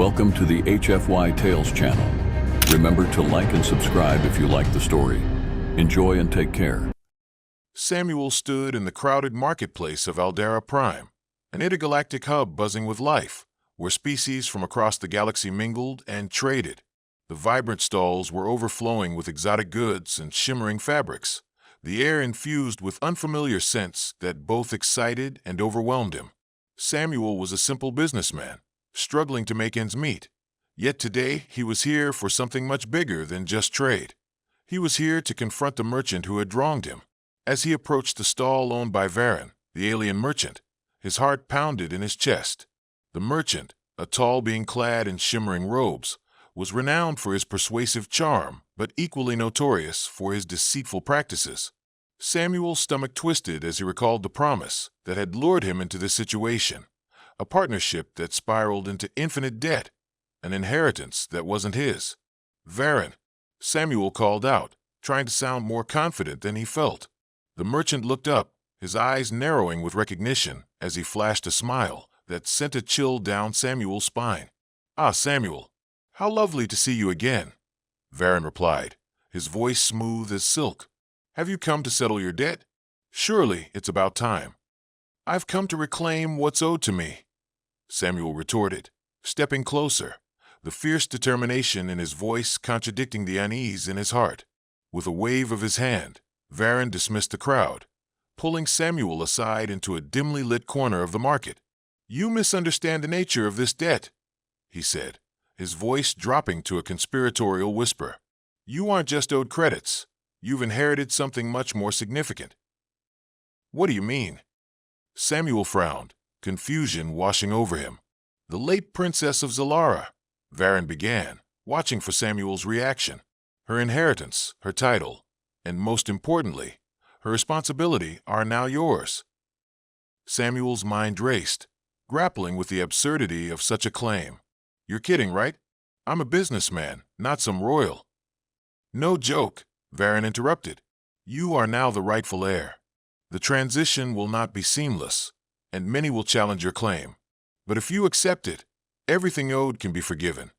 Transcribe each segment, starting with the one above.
Welcome to the HFY Tales channel. Remember to like and subscribe if you like the story. Enjoy and take care. Samuel stood in the crowded marketplace of Aldera Prime, an intergalactic hub buzzing with life, where species from across the galaxy mingled and traded. The vibrant stalls were overflowing with exotic goods and shimmering fabrics, the air infused with unfamiliar scents that both excited and overwhelmed him. Samuel was a simple businessman, struggling to make ends meet. Yet today he was here for something much bigger than just trade. He was here to confront the merchant who had wronged him. As he approached the stall owned by Varen, the alien merchant, his heart pounded in his chest. The merchant, a tall being clad in shimmering robes, was renowned for his persuasive charm, but equally notorious for his deceitful practices. Samuel's stomach twisted as he recalled the promise that had lured him into this situation, a partnership that spiraled into infinite debt, an inheritance that wasn't his. Varen, Samuel called out, trying to sound more confident than he felt. The merchant looked up, his eyes narrowing with recognition as he flashed a smile that sent a chill down Samuel's spine. "Ah, Samuel, how lovely to see you again," Varen replied, his voice smooth as silk. "Have you come to settle your debt? Surely it's about time." "I've come to reclaim what's owed to me," Samuel retorted, stepping closer, the fierce determination in his voice contradicting the unease in his heart. With a wave of his hand, Varen dismissed the crowd, pulling Samuel aside into a dimly lit corner of the market. "You misunderstand the nature of this debt," he said, his voice dropping to a conspiratorial whisper. "You aren't just owed credits. You've inherited something much more significant." "What do you mean?" Samuel frowned, confusion washing over him. "The late Princess of Zalara," Varen began, watching for Samuel's reaction. "Her inheritance, her title, and most importantly, her responsibility are now yours." Samuel's mind raced, grappling with the absurdity of such a claim. "You're kidding, right? I'm a businessman, not some royal." "No joke," Varen interrupted. "You are now the rightful heir. The transition will not be seamless, and many will challenge your claim. But if you accept it, everything owed can be forgiven."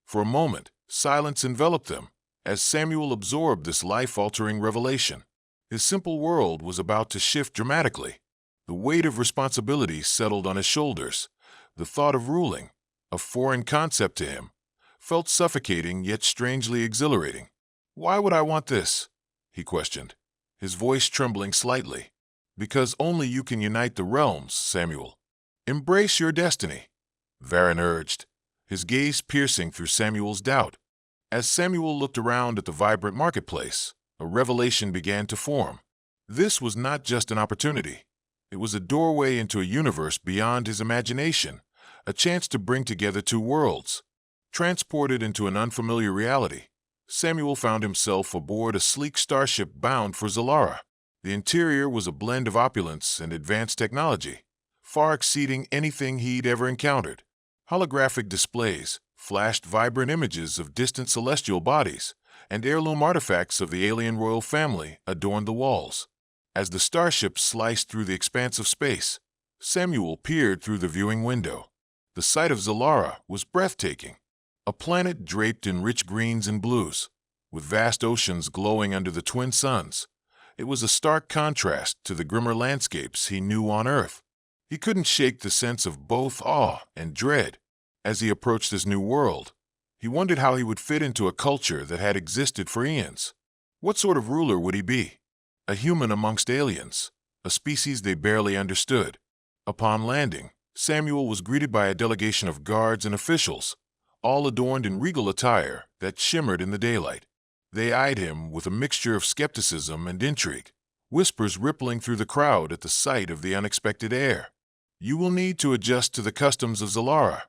For a moment, silence enveloped them as Samuel absorbed this life-altering revelation. His simple world was about to shift dramatically. The weight of responsibility settled on his shoulders. The thought of ruling, a foreign concept to him, felt suffocating yet strangely exhilarating. "Why would I want this?" he questioned, his voice trembling slightly. "Because only you can unite the realms, Samuel. Embrace your destiny," Varen urged, his gaze piercing through Samuel's doubt. As Samuel looked around at the vibrant marketplace, a revelation began to form. This was not just an opportunity. It was a doorway into a universe beyond his imagination, a chance to bring together two worlds. Transported into an unfamiliar reality, Samuel found himself aboard a sleek starship bound for Zalara. The interior was a blend of opulence and advanced technology, far exceeding anything he'd ever encountered. Holographic displays flashed vibrant images of distant celestial bodies, and heirloom artifacts of the alien royal family adorned the walls. As the starship sliced through the expanse of space, Samuel peered through the viewing window. The sight of Zalara was breathtaking, a planet draped in rich greens and blues, with vast oceans glowing under the twin suns. It was a stark contrast to the grimmer landscapes he knew on Earth. He couldn't shake the sense of both awe and dread. As he approached this new world, he wondered how he would fit into a culture that had existed for eons. What sort of ruler would he be? A human amongst aliens, a species they barely understood. Upon landing, Samuel was greeted by a delegation of guards and officials, all adorned in regal attire that shimmered in the daylight. They eyed him with a mixture of skepticism and intrigue, whispers rippling through the crowd at the sight of the unexpected heir. "You will need to adjust to the customs of Zalara,"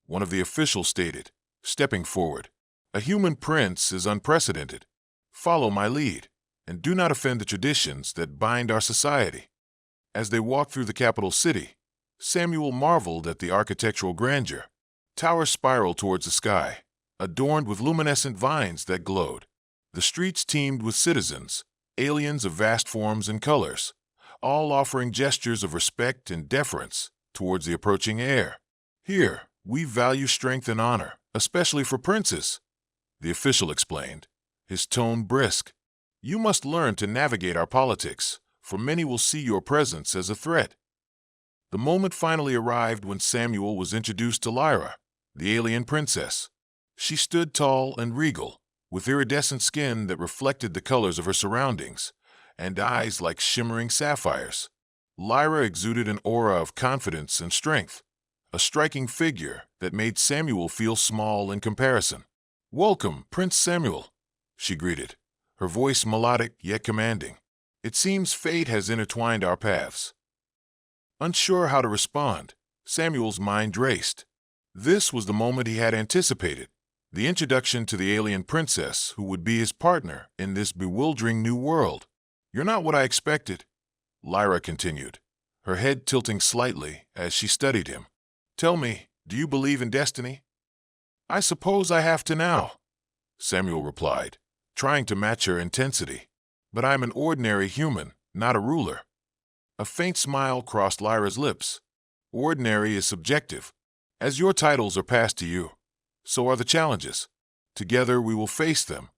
one of the officials stated, stepping forward. "A human prince is unprecedented. Follow my lead, and do not offend the traditions that bind our society." As they walked through the capital city, Samuel marveled at the architectural grandeur. Towers spiraled towards the sky, adorned with luminescent vines that glowed. The streets teemed with citizens, aliens of vast forms and colors, all offering gestures of respect and deference towards the approaching heir. Here, We value strength and honor, especially for princes, the official explained, his tone brisk. You must learn to navigate our politics, for many will see your presence as a threat. The moment finally arrived when Samuel was introduced to Lyra, the alien princess. She stood tall and regal, with iridescent skin that reflected the colors of her surroundings, and eyes like shimmering sapphires. Lyra exuded an aura of confidence and strength, a striking figure that made Samuel feel small in comparison. "Welcome, Prince Samuel," she greeted, her voice melodic yet commanding. "It seems fate has intertwined our paths." Unsure how to respond, Samuel's mind raced. This was the moment he had anticipated, the introduction to the alien princess who would be his partner in this bewildering new world. "You're not what I expected," Lyra continued, her head tilting slightly as she studied him. "Tell me, do you believe in destiny?" "I suppose I have to now," Samuel replied, trying to match her intensity. "But I'm an ordinary human, not a ruler." A faint smile crossed Lyra's lips. "Ordinary is subjective. As your titles are passed to you, so are the challenges. Together we will face them."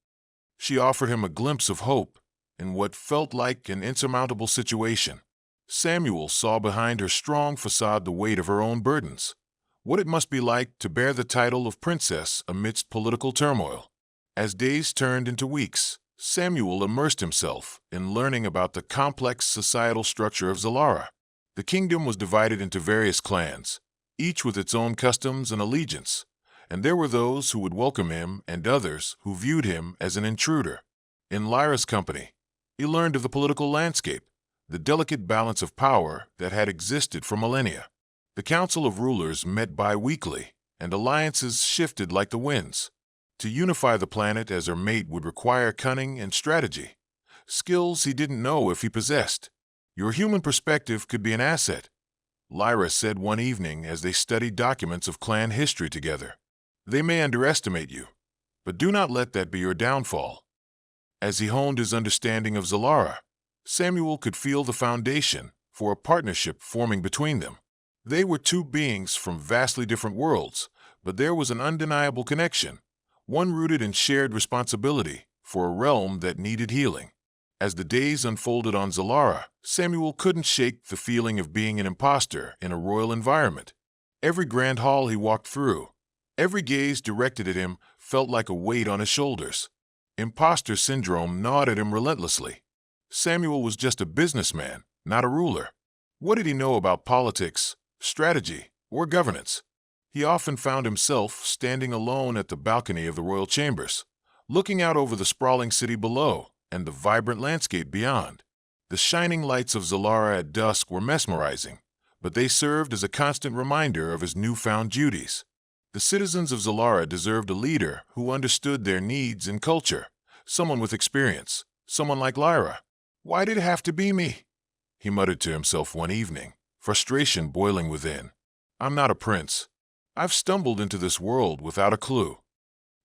She offered him a glimpse of hope in what felt like an insurmountable situation. Samuel saw behind her strong facade the weight of her own burdens, what it must be like to bear the title of princess amidst political turmoil. As days turned into weeks, Samuel immersed himself in learning about the complex societal structure of Zalara. The kingdom was divided into various clans, each with its own customs and allegiance, and there were those who would welcome him and others who viewed him as an intruder. In Lyra's company, he learned of the political landscape, the delicate balance of power that had existed for millennia. The Council of Rulers met bi-weekly, and alliances shifted like the winds. To unify the planet as her mate would require cunning and strategy, skills he didn't know if he possessed. "Your human perspective could be an asset," Lyra said one evening as they studied documents of clan history together. "They may underestimate you, but do not let that be your downfall." As he honed his understanding of Zalara, Samuel could feel the foundation for a partnership forming between them. They were two beings from vastly different worlds, but there was an undeniable connection, one rooted in shared responsibility for a realm that needed healing. As the days unfolded on Zalara, Samuel couldn't shake the feeling of being an imposter in a royal environment. Every grand hall he walked through, every gaze directed at him felt like a weight on his shoulders. Imposter syndrome gnawed at him relentlessly. Samuel was just a businessman, not a ruler. What did he know about politics, strategy, or governance? He often found himself standing alone at the balcony of the royal chambers, looking out over the sprawling city below and the vibrant landscape beyond. The shining lights of Zalara at dusk were mesmerizing, but they served as a constant reminder of his newfound duties. The citizens of Zalara deserved a leader who understood their needs and culture, someone with experience, someone like Lyra. "Why did it have to be me?" he muttered to himself one evening, frustration boiling within. "I'm not a prince. I've stumbled into this world without a clue."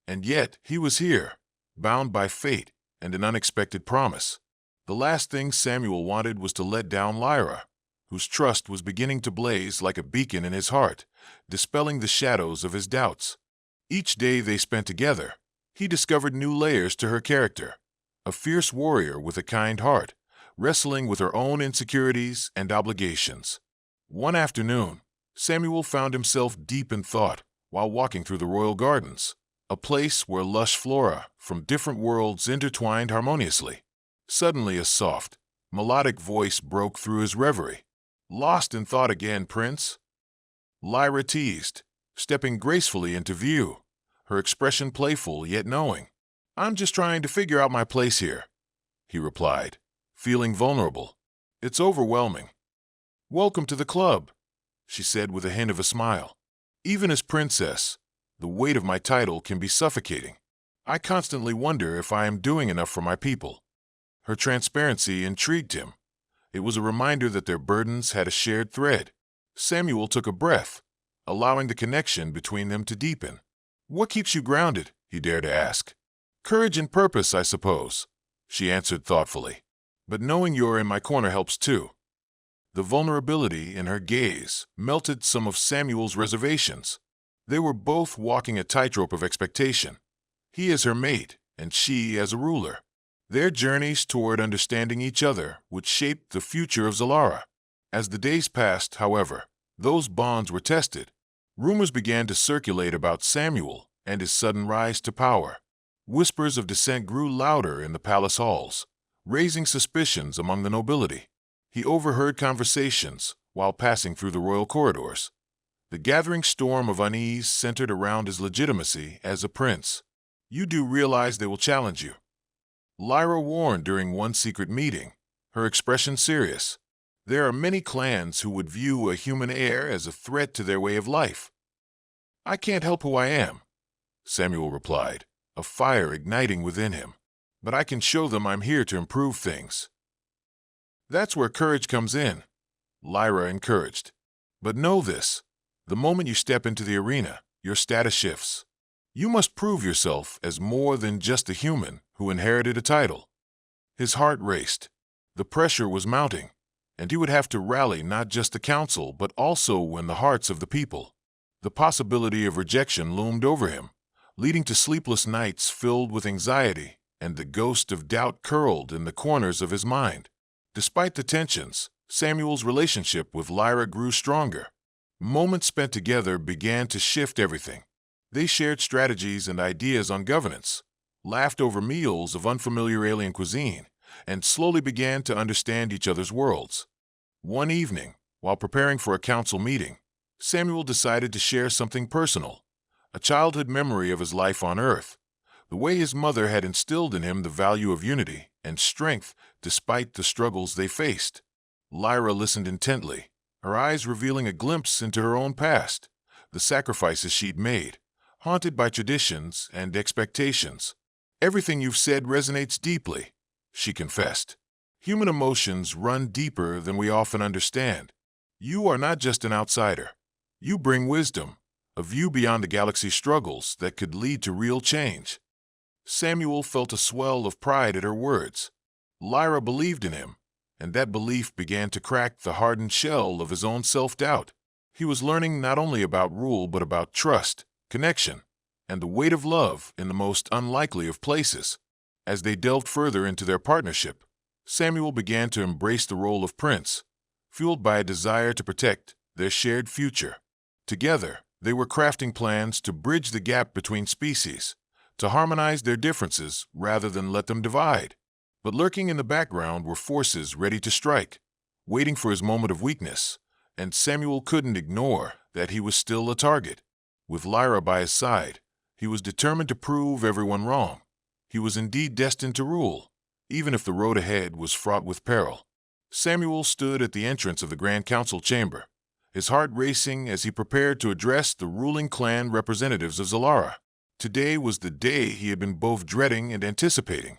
And yet he was here, bound by fate and an unexpected promise. The last thing Samuel wanted was to let down Lyra, whose trust was beginning to blaze like a beacon in his heart, dispelling the shadows of his doubts. Each day they spent together, he discovered new layers to her character. A fierce warrior with a kind heart, wrestling with her own insecurities and obligations. One afternoon, Samuel found himself deep in thought while walking through the royal gardens, a place where lush flora from different worlds intertwined harmoniously. Suddenly a soft, melodic voice broke through his reverie. "Lost in thought again, Prince?" Lyra teased, stepping gracefully into view, her expression playful yet knowing. "I'm just trying to figure out my place here," he replied, feeling vulnerable. "It's overwhelming." "Welcome to the club," she said with a hint of a smile. "Even as princess, the weight of my title can be suffocating. I constantly wonder if I am doing enough for my people." Her transparency intrigued him. It was a reminder that their burdens had a shared thread. Samuel took a breath, allowing the connection between them to deepen. "What keeps you grounded?" he dared to ask. "Courage and purpose, I suppose," she answered thoughtfully. "But knowing you're in my corner helps too." The vulnerability in her gaze melted some of Samuel's reservations. They were both walking a tightrope of expectation. He as her mate, and she as a ruler. Their journeys toward understanding each other would shape the future of Zalara. As the days passed, however, those bonds were tested. Rumors began to circulate about Samuel and his sudden rise to power. Whispers of dissent grew louder in the palace halls, raising suspicions among the nobility. He overheard conversations while passing through the royal corridors. The gathering storm of unease centered around his legitimacy as a prince. You do realize they will challenge you, Lyra warned during one secret meeting, her expression serious. There are many clans who would view a human heir as a threat to their way of life. I can't help who I am, Samuel replied, a fire igniting within him. But I can show them I'm here to improve things. That's where courage comes in, Lyra encouraged. But know this, the moment you step into the arena, your status shifts. You must prove yourself as more than just a human who inherited a title. His heart raced. The pressure was mounting, and he would have to rally not just the council but also win the hearts of the people. The possibility of rejection loomed over him, leading to sleepless nights filled with anxiety, and the ghost of doubt curled in the corners of his mind. Despite the tensions, Samuel's relationship with Lyra grew stronger. Moments spent together began to shift everything. They shared strategies and ideas on governance, laughed over meals of unfamiliar alien cuisine, and slowly began to understand each other's worlds. One evening, while preparing for a council meeting, Samuel decided to share something personal, a childhood memory of his life on Earth, the way his mother had instilled in him the value of unity and strength despite the struggles they faced. Lyra listened intently, her eyes revealing a glimpse into her own past, the sacrifices she'd made, haunted by traditions and expectations. Everything you've said resonates deeply, she confessed. Human emotions run deeper than we often understand. You are not just an outsider. You bring wisdom, a view beyond the galaxy's struggles that could lead to real change. Samuel felt a swell of pride at her words. Lyra believed in him, and that belief began to crack the hardened shell of his own self-doubt. He was learning not only about rule but about trust, connection, and the weight of love in the most unlikely of places. As they delved further into their partnership, Samuel began to embrace the role of prince, fueled by a desire to protect their shared future. Together, they were crafting plans to bridge the gap between species, to harmonize their differences rather than let them divide. But lurking in the background were forces ready to strike, waiting for his moment of weakness, and Samuel couldn't ignore that he was still a target. With Lyra by his side, he was determined to prove everyone wrong. He was indeed destined to rule, even if the road ahead was fraught with peril. Samuel stood at the entrance of the Grand Council chamber, his heart racing as he prepared to address the ruling clan representatives of Zalara. Today was the day he had been both dreading and anticipating.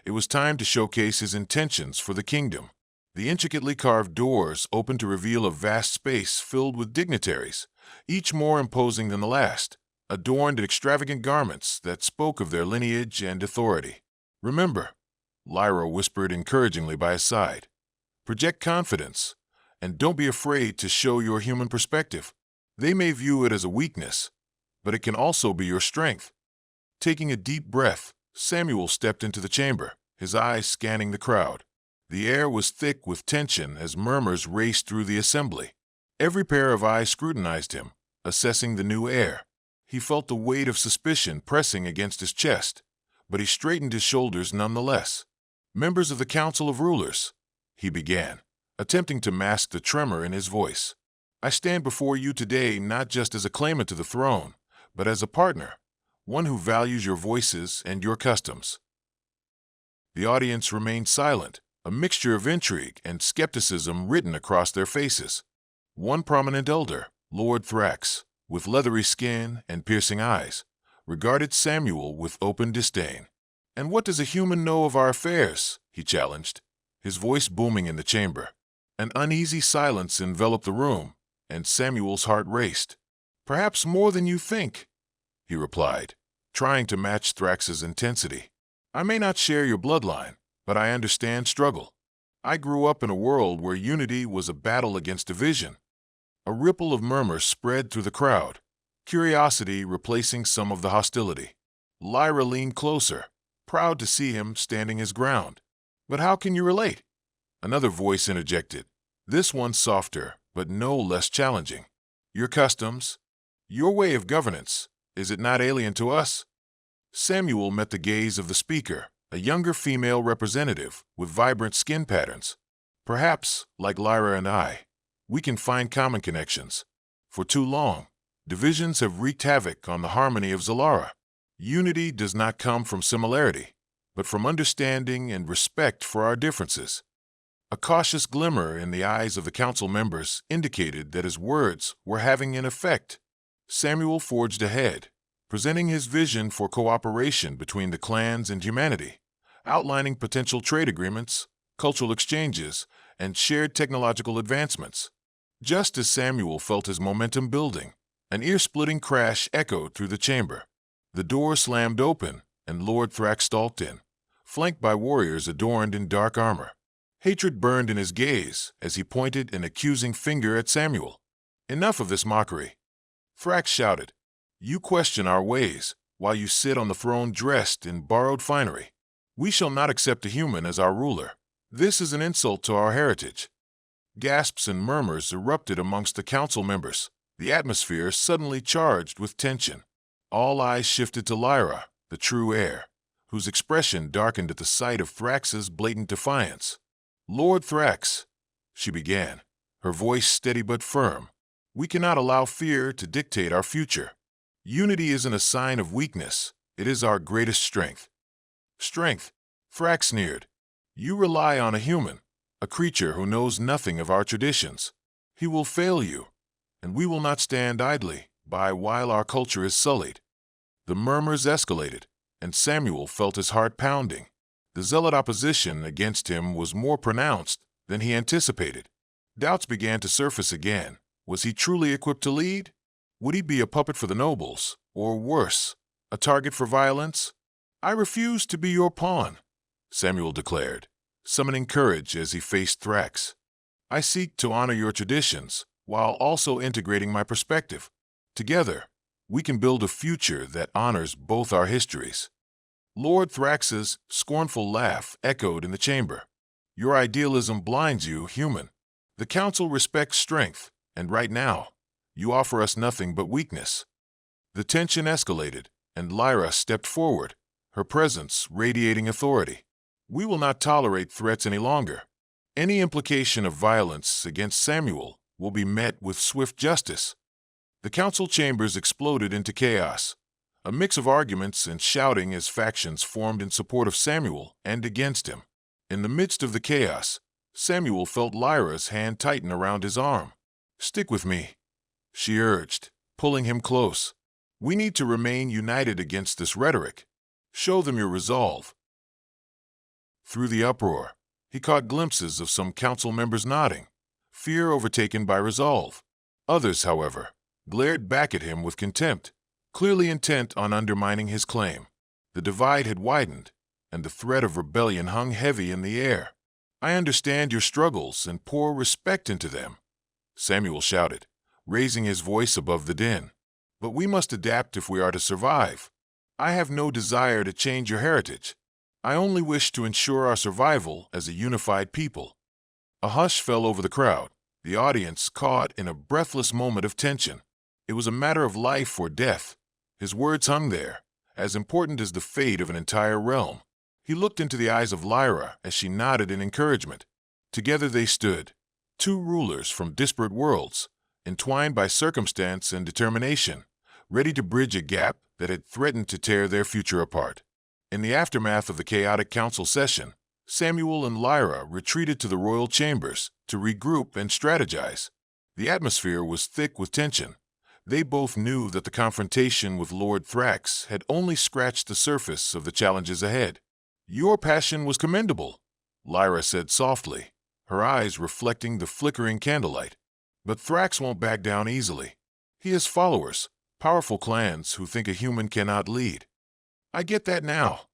It was time to showcase his intentions for the kingdom. The intricately carved doors opened to reveal a vast space filled with dignitaries, each more imposing than the last, adorned in extravagant garments that spoke of their lineage and authority. Remember, Lyra whispered encouragingly by his side, project confidence, and don't be afraid to show your human perspective. They may view it as a weakness, but it can also be your strength. Taking a deep breath, Samuel stepped into the chamber, his eyes scanning the crowd. The air was thick with tension as murmurs raced through the assembly. Every pair of eyes scrutinized him, assessing the new heir. He felt the weight of suspicion pressing against his chest, but he straightened his shoulders nonetheless. Members of the Council of Rulers, he began, attempting to mask the tremor in his voice. I stand before you today not just as a claimant to the throne, but as a partner, one who values your voices and your customs. The audience remained silent, a mixture of intrigue and skepticism written across their faces. One prominent elder, Lord Thrax, with leathery skin and piercing eyes, regarded Samuel with open disdain. "And what does a human know of our affairs?" he challenged, his voice booming in the chamber. An uneasy silence enveloped the room, and Samuel's heart raced. "Perhaps more than you think," he replied, trying to match Thrax's intensity. "I may not share your bloodline, but I understand struggle. I grew up in a world where unity was a battle against division." A ripple of murmurs spread through the crowd, curiosity replacing some of the hostility. Lyra leaned closer, proud to see him standing his ground. "But how can you relate?" Another voice interjected, this one softer, but no less challenging. "Your customs, your way of governance, is it not alien to us?" Samuel met the gaze of the speaker, a younger female representative with vibrant skin patterns. "Perhaps, like Lyra and I, we can find common connections. For too long, divisions have wreaked havoc on the harmony of Zalara. Unity does not come from similarity, but from understanding and respect for our differences." A cautious glimmer in the eyes of the council members indicated that his words were having an effect. Samuel forged ahead, presenting his vision for cooperation between the clans and humanity, outlining potential trade agreements, cultural exchanges, and shared technological advancements. Just as Samuel felt his momentum building, an ear-splitting crash echoed through the chamber. The door slammed open, and Lord Thrax stalked in, flanked by warriors adorned in dark armor. Hatred burned in his gaze as he pointed an accusing finger at Samuel. "Enough of this mockery!" Thrax shouted. "You question our ways, while you sit on the throne dressed in borrowed finery. We shall not accept a human as our ruler. This is an insult to our heritage." Gasps and murmurs erupted amongst the council members, the atmosphere suddenly charged with tension. All eyes shifted to Lyra, the true heir, whose expression darkened at the sight of Thrax's blatant defiance. "Lord Thrax," she began, her voice steady but firm, "we cannot allow fear to dictate our future. Unity isn't a sign of weakness, it is our greatest strength." "Strength?" Thrax sneered. "You rely on a human, a creature who knows nothing of our traditions. He will fail you, and we will not stand idly by while our culture is sullied." The murmurs escalated, and Samuel felt his heart pounding. The zealot opposition against him was more pronounced than he anticipated. Doubts began to surface again. Was he truly equipped to lead? Would he be a puppet for the nobles, or worse, a target for violence? "I refuse to be your pawn," Samuel declared, summoning courage as he faced Thrax. "I seek to honor your traditions, while also integrating my perspective. Together, we can build a future that honors both our histories." Lord Thrax's scornful laugh echoed in the chamber. "Your idealism blinds you, human. The council respects strength, and right now, you offer us nothing but weakness." The tension escalated, and Lyra stepped forward, her presence radiating authority. "We will not tolerate threats any longer. Any implication of violence against Samuel will be met with swift justice." The council chambers exploded into chaos, a mix of arguments and shouting as factions formed in support of Samuel and against him. In the midst of the chaos, Samuel felt Lyra's hand tighten around his arm. "Stick with me," she urged, pulling him close. "We need to remain united against this rhetoric. Show them your resolve." Through the uproar, he caught glimpses of some council members nodding, fear overtaken by resolve. Others, however, glared back at him with contempt, clearly intent on undermining his claim. The divide had widened, and the threat of rebellion hung heavy in the air. "I understand your struggles and pour respect into them," Samuel shouted, raising his voice above the din. "But we must adapt if we are to survive. I have no desire to change your heritage. I only wish to ensure our survival as a unified people." A hush fell over the crowd, the audience caught in a breathless moment of tension. It was a matter of life or death. His words hung there, as important as the fate of an entire realm. He looked into the eyes of Lyra as she nodded in encouragement. Together they stood, two rulers from disparate worlds, entwined by circumstance and determination, ready to bridge a gap that had threatened to tear their future apart. In the aftermath of the chaotic council session, Samuel and Lyra retreated to the royal chambers to regroup and strategize. The atmosphere was thick with tension. They both knew that the confrontation with Lord Thrax had only scratched the surface of the challenges ahead. "Your passion was commendable," Lyra said softly, her eyes reflecting the flickering candlelight. "But Thrax won't back down easily. He has followers, powerful clans who think a human cannot lead." "I get that now,"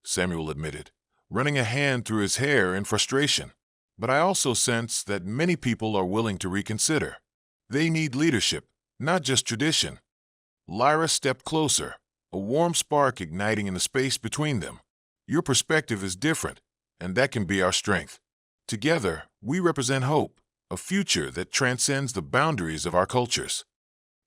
Samuel admitted, running a hand through his hair in frustration. "But I also sense that many people are willing to reconsider. They need leadership, not just tradition." Lyra stepped closer, a warm spark igniting in the space between them. Your perspective is different, and that can be our strength. Together, we represent hope, a future that transcends the boundaries of our cultures.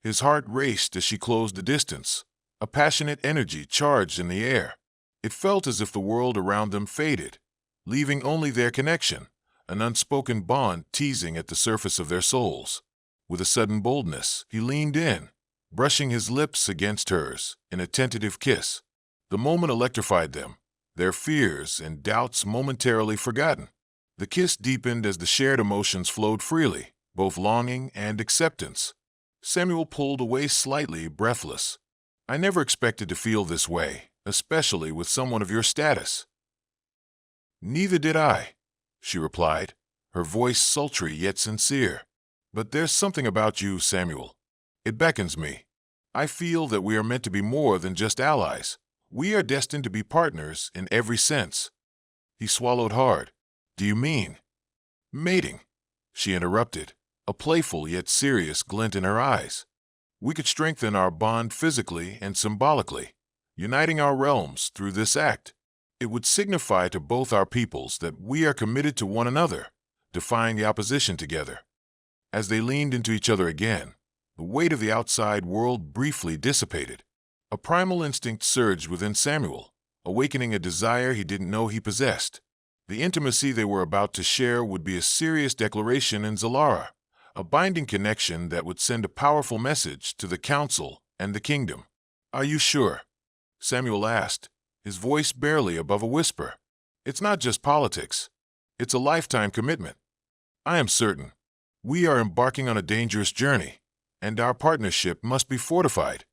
His heart raced as she closed the distance, a passionate energy charged in the air. It felt as if the world around them faded, leaving only their connection, an unspoken bond teasing at the surface of their souls. With a sudden boldness, he leaned in, brushing his lips against hers in a tentative kiss. The moment electrified them, their fears and doubts momentarily forgotten. The kiss deepened as the shared emotions flowed freely, both longing and acceptance. Samuel pulled away slightly, breathless. I never expected to feel this way, especially with someone of your status. Neither did I, she replied, her voice sultry yet sincere. But there's something about you, Samuel. It beckons me. I feel that we are meant to be more than just allies. We are destined to be partners in every sense. He swallowed hard. Do you mean mating? She interrupted, a playful yet serious glint in her eyes. We could strengthen our bond physically and symbolically, uniting our realms through this act. It would signify to both our peoples that we are committed to one another, defying the opposition together. As they leaned into each other again, the weight of the outside world briefly dissipated. A primal instinct surged within Samuel, awakening a desire he didn't know he possessed. The intimacy they were about to share would be a serious declaration in Zalara, a binding connection that would send a powerful message to the Council and the Kingdom. Are you sure? Samuel asked, his voice barely above a whisper. It's not just politics. It's a lifetime commitment. I am certain. We are embarking on a dangerous journey, and our partnership must be fortified,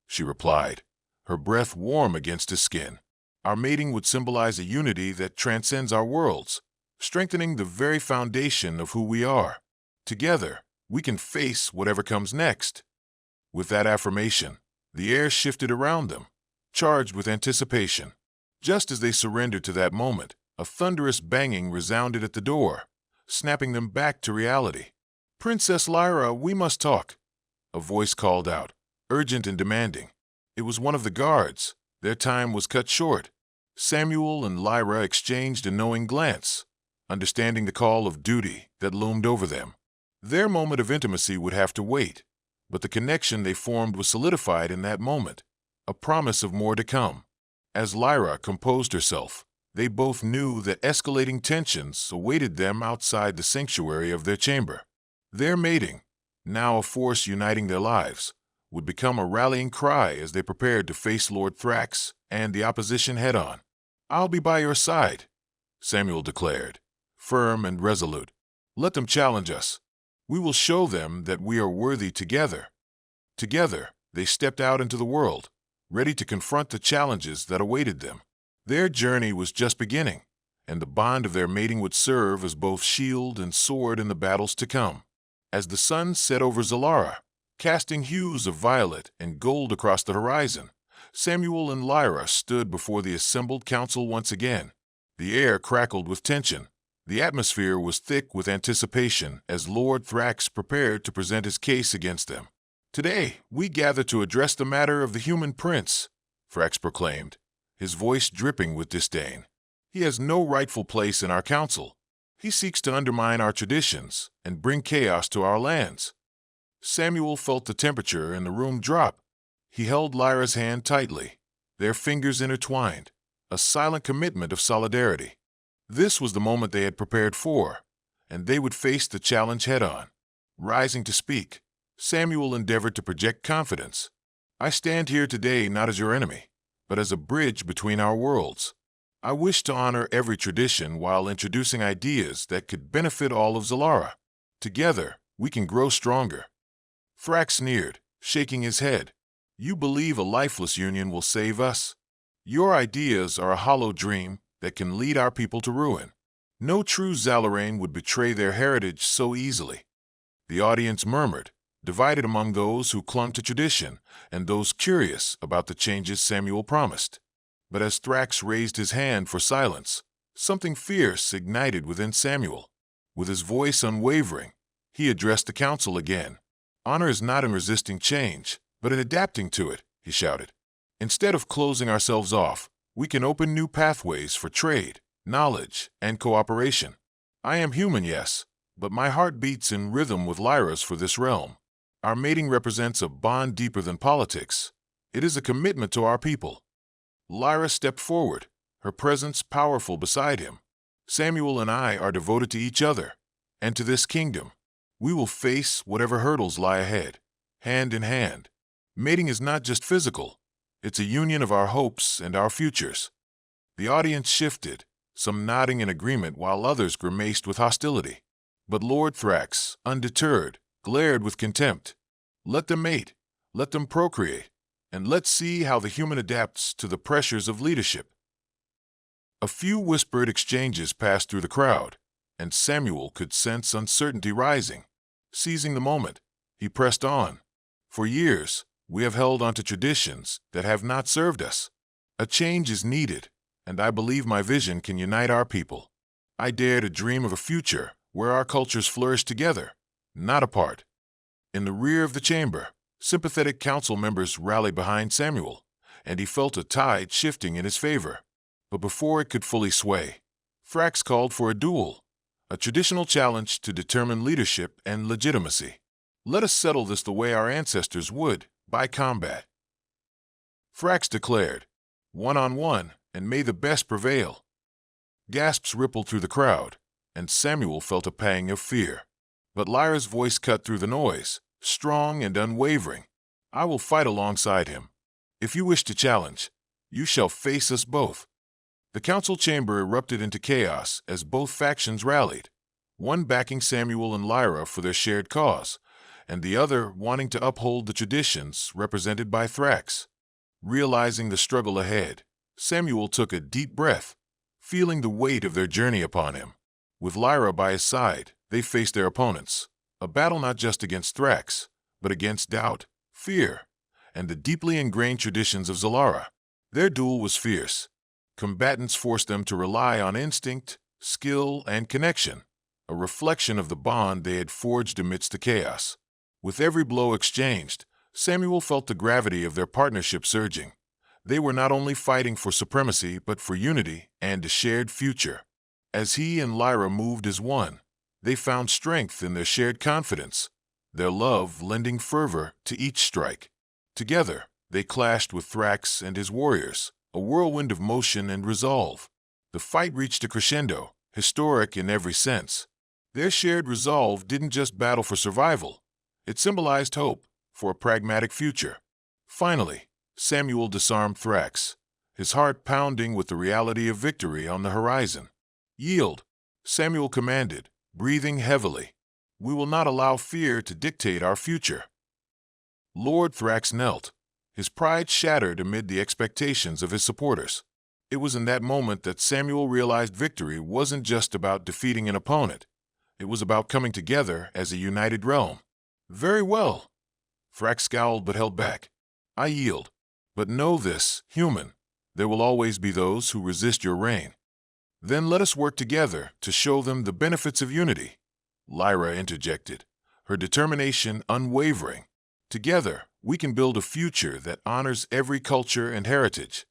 she replied, her breath warm against his skin. Our mating would symbolize a unity that transcends our worlds, strengthening the very foundation of who we are. Together, we can face whatever comes next. With that affirmation, the air shifted around them, charged with anticipation. Just as they surrendered to that moment, a thunderous banging resounded at the door, snapping them back to reality. Princess Lyra, we must talk, a voice called out, urgent and demanding. It was one of the guards. Their time was cut short. Samuel and Lyra exchanged a knowing glance, understanding the call of duty that loomed over them. Their moment of intimacy would have to wait, but the connection they formed was solidified in that moment, a promise of more to come. As Lyra composed herself, they both knew that escalating tensions awaited them outside the sanctuary of their chamber. Their mating, now a force uniting their lives, would become a rallying cry as they prepared to face Lord Thrax and the opposition head-on. I'll be by your side, Samuel declared, firm and resolute. Let them challenge us. We will show them that we are worthy together. Together, they stepped out into the world, ready to confront the challenges that awaited them. Their journey was just beginning, and the bond of their mating would serve as both shield and sword in the battles to come. As the sun set over Zalara, casting hues of violet and gold across the horizon, Samuel and Lyra stood before the assembled council once again. The air crackled with tension. The atmosphere was thick with anticipation as Lord Thrax prepared to present his case against them. Today, we gather to address the matter of the human prince, Thrax proclaimed, his voice dripping with disdain. He has no rightful place in our council. He seeks to undermine our traditions and bring chaos to our lands. Samuel felt the temperature in the room drop. He held Lyra's hand tightly, their fingers intertwined, a silent commitment of solidarity. This was the moment they had prepared for, and they would face the challenge head-on. Rising to speak, Samuel endeavored to project confidence. I stand here today not as your enemy, but as a bridge between our worlds. I wish to honor every tradition while introducing ideas that could benefit all of Zalara. Together, we can grow stronger. Thrax sneered, shaking his head. You believe a lifeless union will save us? Your ideas are a hollow dream that can lead our people to ruin. No true Zalarane would betray their heritage so easily. The audience murmured, divided among those who clung to tradition and those curious about the changes Samuel promised. But as Thrax raised his hand for silence, something fierce ignited within Samuel. With his voice unwavering, he addressed the council again. Honor is not in resisting change, but in adapting to it, he shouted. Instead of closing ourselves off, we can open new pathways for trade, knowledge, and cooperation. I am human, yes, but my heart beats in rhythm with Lyra's for this realm. Our mating represents a bond deeper than politics. It is a commitment to our people. Lyra stepped forward, her presence powerful beside him. Samuel and I are devoted to each other, and to this kingdom. We will face whatever hurdles lie ahead, hand in hand. Mating is not just physical. It's a union of our hopes and our futures. The audience shifted, some nodding in agreement while others grimaced with hostility. But Lord Thrax, undeterred, glared with contempt. Let them mate, let them procreate, and let's see how the human adapts to the pressures of leadership. A few whispered exchanges passed through the crowd, and Samuel could sense uncertainty rising. Seizing the moment, he pressed on. For years, we have held onto traditions that have not served us. A change is needed, and I believe my vision can unite our people. I dare to dream of a future where our cultures flourish together, not apart. In the rear of the chamber, sympathetic council members rallied behind Samuel, and he felt a tide shifting in his favor. But before it could fully sway, Thrax called for a duel, a traditional challenge to determine leadership and legitimacy. Let us settle this the way our ancestors would, by combat. Thrax declared, one-on-one, and may the best prevail. Gasps rippled through the crowd, and Samuel felt a pang of fear. But Lyra's voice cut through the noise, strong and unwavering. I will fight alongside him. If you wish to challenge, you shall face us both. The council chamber erupted into chaos as both factions rallied, one backing Samuel and Lyra for their shared cause, and the other wanting to uphold the traditions represented by Thrax. Realizing the struggle ahead, Samuel took a deep breath, feeling the weight of their journey upon him. With Lyra by his side, they faced their opponents, a battle not just against Thrax, but against doubt, fear, and the deeply ingrained traditions of Zalara. Their duel was fierce. Combatants forced them to rely on instinct, skill, and connection, a reflection of the bond they had forged amidst the chaos. With every blow exchanged, Samuel felt the gravity of their partnership surging. They were not only fighting for supremacy, but for unity and a shared future. As he and Lyra moved as one, they found strength in their shared confidence, their love lending fervor to each strike. Together, they clashed with Thrax and his warriors, a whirlwind of motion and resolve. The fight reached a crescendo, historic in every sense. Their shared resolve didn't just battle for survival. It symbolized hope for a pragmatic future. Finally, Samuel disarmed Thrax, his heart pounding with the reality of victory on the horizon. Yield, Samuel commanded, breathing heavily. We will not allow fear to dictate our future. Lord Thrax knelt, his pride shattered amid the expectations of his supporters. It was in that moment that Samuel realized victory wasn't just about defeating an opponent. It was about coming together as a united realm. Very well. Thrax scowled but held back. I yield. But know this, human, there will always be those who resist your reign. Then let us work together to show them the benefits of unity. Lyra interjected, her determination unwavering. Together, we can build a future that honors every culture and heritage.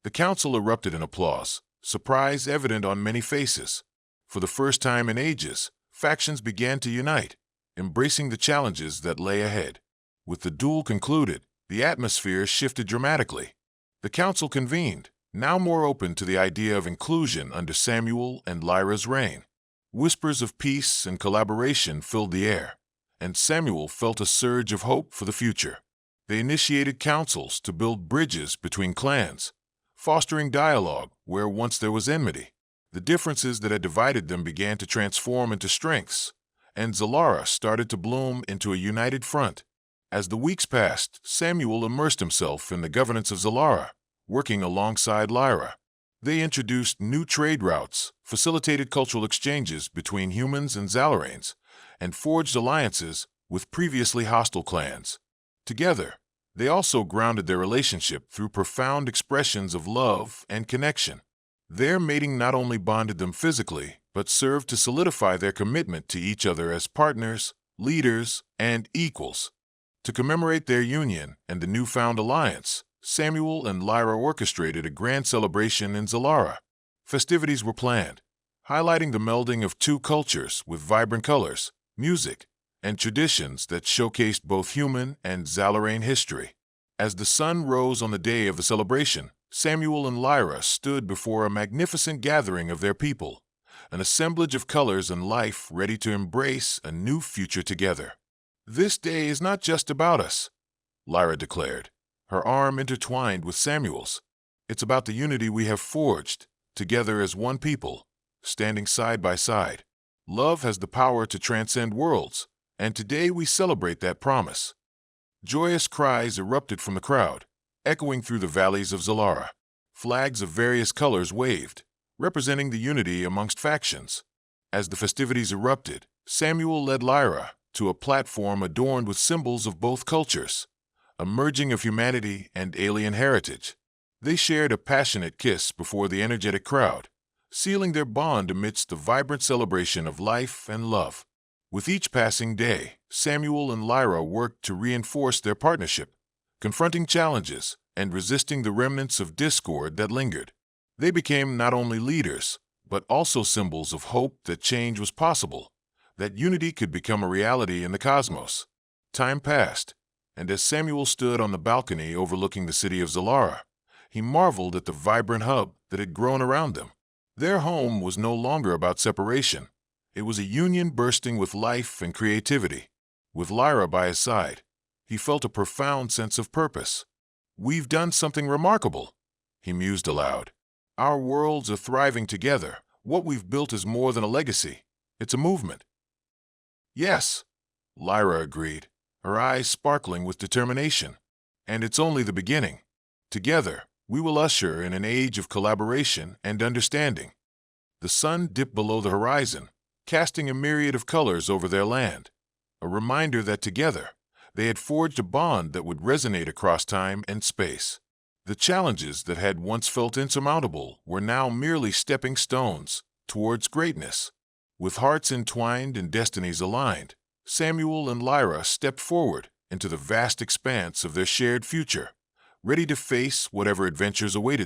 The council erupted in applause, surprise evident on many faces. For the first time in ages, factions began to unite, embracing the challenges that lay ahead. With the duel concluded, the atmosphere shifted dramatically. The council convened, now more open to the idea of inclusion under Samuel and Lyra's reign. Whispers of peace and collaboration filled the air, and Samuel felt a surge of hope for the future. They initiated councils to build bridges between clans, fostering dialogue where once there was enmity. The differences that had divided them began to transform into strengths, and Zalara started to bloom into a united front. As the weeks passed, Samuel immersed himself in the governance of Zalara, working alongside Lyra. They introduced new trade routes, facilitated cultural exchanges between humans and Zalaranes, and forged alliances with previously hostile clans. Together, they also grounded their relationship through profound expressions of love and connection. Their mating not only bonded them physically, but served to solidify their commitment to each other as partners, leaders, and equals. To commemorate their union and the newfound alliance, Samuel and Lyra orchestrated a grand celebration in Zalara. Festivities were planned, highlighting the melding of two cultures with vibrant colors, music, and traditions that showcased both human and Zalarane history. As the sun rose on the day of the celebration, Samuel and Lyra stood before a magnificent gathering of their people, an assemblage of colors and life ready to embrace a new future together. "This day is not just about us," Lyra declared, her arm intertwined with Samuel's. "It's about the unity we have forged, together as one people, standing side by side. Love has the power to transcend worlds, and today we celebrate that promise." Joyous cries erupted from the crowd, echoing through the valleys of Zalara. Flags of various colors waved, representing the unity amongst factions. As the festivities erupted, Samuel led Lyra to a platform adorned with symbols of both cultures, a merging of humanity and alien heritage. They shared a passionate kiss before the energetic crowd, sealing their bond amidst the vibrant celebration of life and love. With each passing day, Samuel and Lyra worked to reinforce their partnership, confronting challenges and resisting the remnants of discord that lingered. They became not only leaders, but also symbols of hope that change was possible, that unity could become a reality in the cosmos. Time passed, and as Samuel stood on the balcony overlooking the city of Zalara, he marveled at the vibrant hub that had grown around them. Their home was no longer about separation. It was a union bursting with life and creativity. With Lyra by his side, he felt a profound sense of purpose. "We've done something remarkable," he mused aloud. "Our worlds are thriving together. What we've built is more than a legacy. It's a movement." "Yes," Lyra agreed, her eyes sparkling with determination. "And it's only the beginning. Together, we will usher in an age of collaboration and understanding." The sun dipped below the horizon, casting a myriad of colors over their land, a reminder that together, they had forged a bond that would resonate across time and space. The challenges that had once felt insurmountable were now merely stepping stones towards greatness. With hearts entwined and destinies aligned, Samuel and Lyra stepped forward into the vast expanse of their shared future, ready to face whatever adventures awaited them.